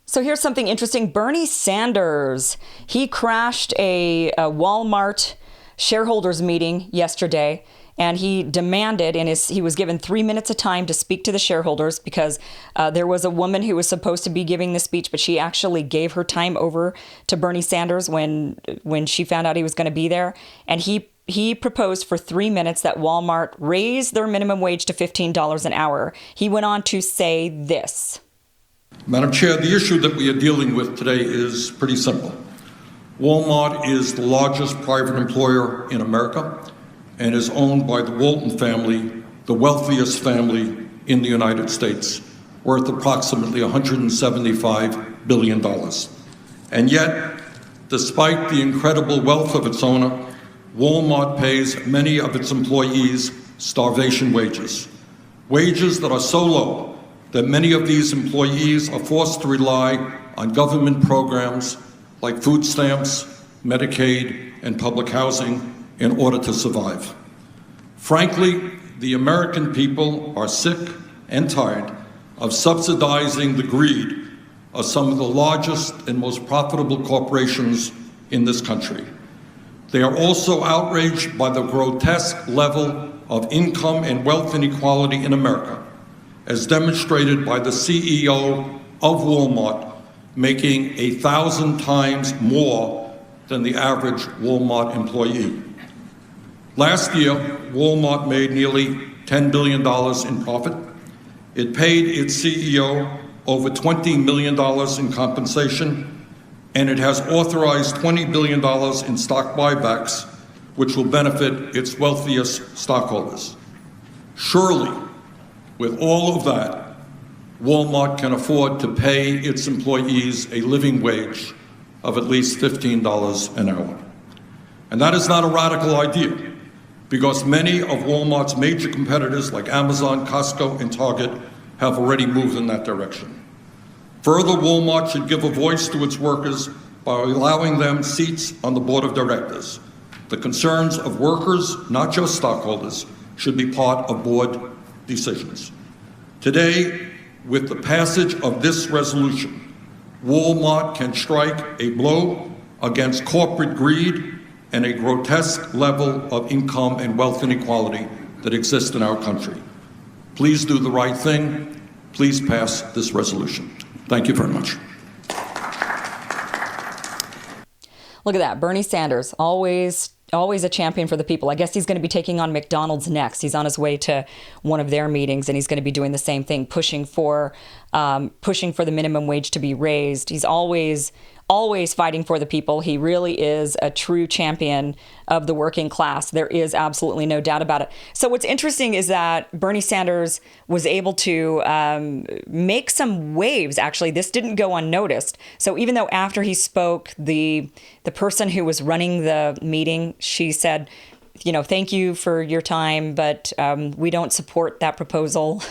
So here's something interesting. Bernie Sanders, he crashed a Walmart shareholders meeting yesterday, and he demanded, he was given 3 minutes of time to speak to the shareholders because there was a woman who was supposed to be giving the speech, but she actually gave her time over to Bernie Sanders when she found out he was going to be there. And he proposed for 3 minutes that Walmart raise their minimum wage to $15 an hour. He went on to say this. Madam Chair, the issue that we are dealing with today is pretty simple. Walmart is the largest private employer in America and is owned by the Walton family, the wealthiest family in the United States, worth approximately $175 billion. And yet, despite the incredible wealth of its owner, Walmart pays many of its employees starvation wages, wages that are so low that many of these employees are forced to rely on government programs like food stamps, Medicaid, and public housing in order to survive. Frankly, the American people are sick and tired of subsidizing the greed of some of the largest and most profitable corporations in this country. They are also outraged by the grotesque level of income and wealth inequality in America, as demonstrated by the CEO of Walmart making 1,000 times more than the average Walmart employee. Last year, Walmart made nearly $10 billion in profit. It paid its CEO over $20 million in compensation, and it has authorized $20 billion in stock buybacks, which will benefit its wealthiest stockholders. Surely, with all of that, Walmart can afford to pay its employees a living wage of at least $15 an hour. And that is not a radical idea, because many of Walmart's major competitors like Amazon, Costco, and Target have already moved in that direction. Further, Walmart should give a voice to its workers by allowing them seats on the board of directors. The concerns of workers, not just stockholders, should be part of board decisions. Today, with the passage of this resolution, Walmart can strike a blow against corporate greed and a grotesque level of income and wealth inequality that exists in our country. Please do the right thing. Please pass this resolution. Thank you very much. Look at that. Bernie Sanders, always a champion for the people. I guess he's going to be taking on McDonald's next. He's on his way to one of their meetings, and he's going to be doing the same thing, pushing for the minimum wage to be raised. He's always fighting for the people. He really is a true champion of the working class. There is absolutely no doubt about it. So what's interesting is that Bernie Sanders was able to make some waves. Actually, this didn't go unnoticed. So even though after he spoke, the person who was running the meeting, she said, thank you for your time, but we don't support that proposal.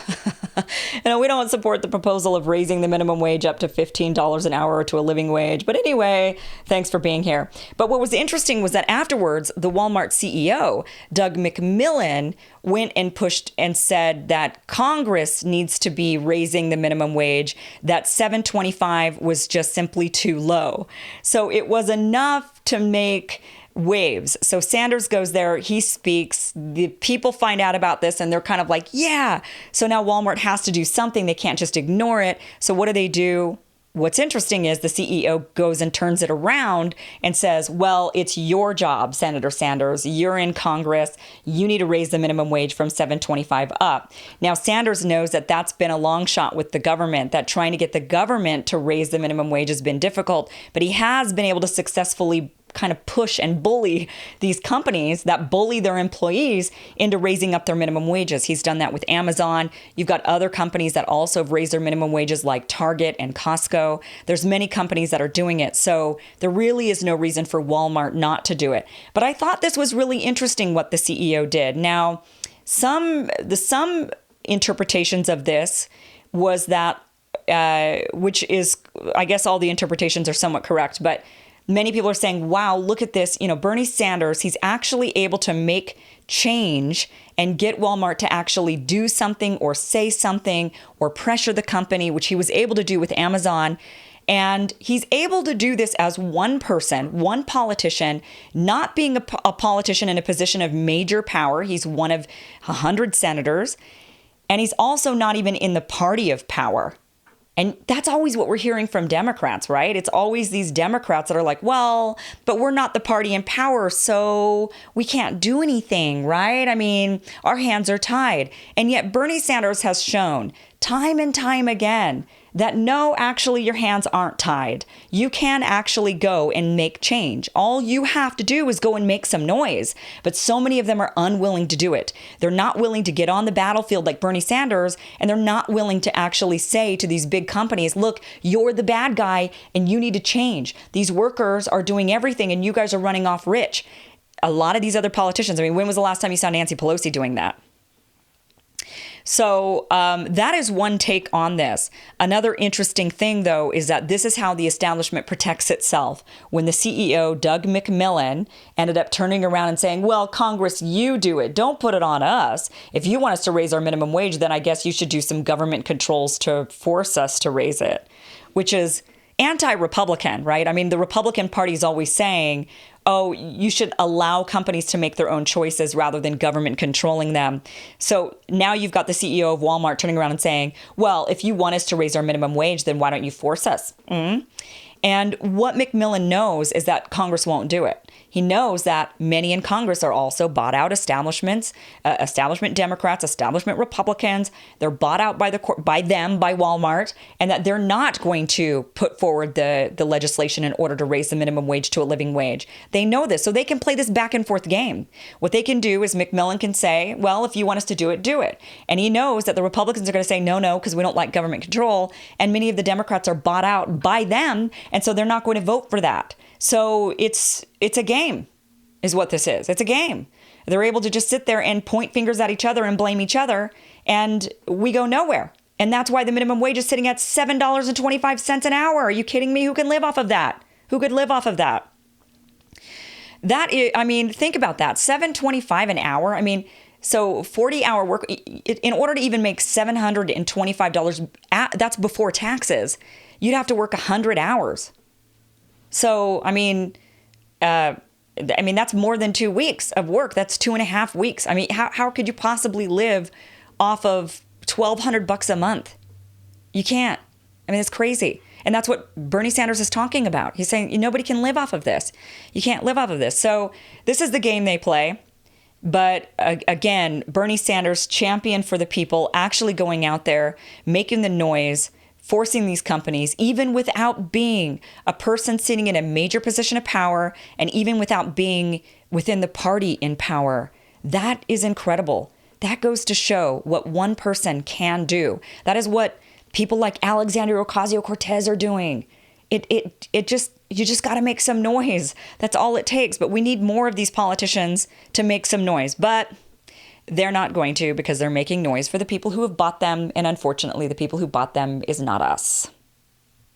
We don't support the proposal of raising the minimum wage up to $15 an hour to a living wage. But anyway, thanks for being here. But what was interesting was that afterwards, the Walmart CEO, Doug McMillon, went and pushed and said that Congress needs to be raising the minimum wage, that $7.25 was just simply too low. So it was enough to make waves. So Sanders goes there, he speaks, the people find out about this and they're kind of like, yeah. So now Walmart has to do something. They can't just ignore it. So what do? What's interesting is the CEO goes and turns it around and says, well, it's your job, Senator Sanders. You're in Congress. You need to raise the minimum wage from $7.25 up. Now, Sanders knows that that's been a long shot with the government, that trying to get the government to raise the minimum wage has been difficult, but he has been able to successfully kind of push and bully these companies that bully their employees into raising up their minimum wages. He's done that with Amazon. You've got other companies that also have raised their minimum wages like Target and Costco. There's many companies that are doing it. So there really is no reason for Walmart not to do it. But I thought this was really interesting what the CEO did. Now, some interpretations of this was that, which is, I guess all the interpretations are somewhat correct, but many people are saying, wow, look at this. Bernie Sanders, he's actually able to make change and get Walmart to actually do something or say something or pressure the company, which he was able to do with Amazon. And he's able to do this as one person, one politician, not being a politician in a position of major power. He's one of 100 senators. And he's also not even in the party of power. And that's always what we're hearing from Democrats, right? It's always these Democrats that are like, well, but we're not the party in power, so we can't do anything, right? I mean, our hands are tied. And yet Bernie Sanders has shown time and time again that no, actually, your hands aren't tied. You can actually go and make change. All you have to do is go and make some noise. But so many of them are unwilling to do it. They're not willing to get on the battlefield like Bernie Sanders, and they're not willing to actually say to these big companies, look, you're the bad guy and you need to change. These workers are doing everything and you guys are running off rich. A lot of these other politicians, I mean, when was the last time you saw Nancy Pelosi doing that? So that is one take on this. Another interesting thing, though, is that this is how the establishment protects itself. When the CEO, Doug McMillon, ended up turning around and saying, well, Congress, you do it. Don't put it on us. If you want us to raise our minimum wage, then I guess you should do some government controls to force us to raise it, which is anti-Republican, right? I mean, the Republican Party is always saying, oh, you should allow companies to make their own choices rather than government controlling them. So now you've got the CEO of Walmart turning around and saying, well, if you want us to raise our minimum wage, then why don't you force us? And what McMillon knows is that Congress won't do it. He knows that many in Congress are also bought out establishments, establishment Democrats, establishment Republicans. They're bought out by by Walmart, and that they're not going to put forward the legislation in order to raise the minimum wage to a living wage. They know this, so they can play this back and forth game. What they can do is McMillon can say, well, if you want us to do it, do it. And he knows that the Republicans are going to say, no, because we don't like government control. And many of the Democrats are bought out by them, and so they're not going to vote for that. So it's a game, is what this is. It's a game. They're able to just sit there and point fingers at each other and blame each other, and we go nowhere. And that's why the minimum wage is sitting at $7.25 an hour. Are you kidding me? Who can live off of that? Who could live off of that? That is, I mean, think about that. $7.25 an hour. I mean, so 40-hour work, in order to even make $725, that's before taxes, you'd have to work 100 hours. So, I mean, that's more than 2 weeks of work. That's 2.5 weeks. I mean, how could you possibly live off of $1,200 a month? You can't. I mean, it's crazy. And that's what Bernie Sanders is talking about. He's saying nobody can live off of this. You can't live off of this. So this is the game they play. But again, Bernie Sanders, champion for the people, actually going out there, making the noise, forcing these companies, even without being a person sitting in a major position of power, and even without being within the party in power. That is incredible. That goes to show what one person can do. That is what people like Alexandria Ocasio-Cortez are doing. You just got to make some noise. That's all it takes. But we need more of these politicians to make some noise. But they're not going to, because they're making noise for the people who have bought them. And unfortunately, the people who bought them is not us.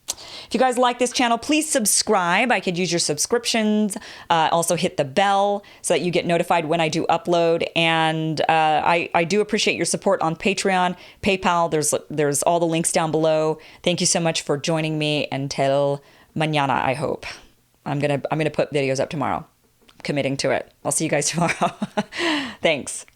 If you guys like this channel, please subscribe. I could use your subscriptions. Also hit the bell so that you get notified when I do upload. And I do appreciate your support on Patreon, PayPal. There's all the links down below. Thank you so much for joining me. Until mañana, I hope. I'm gonna put videos up tomorrow. I'm committing to it. I'll see you guys tomorrow. Thanks.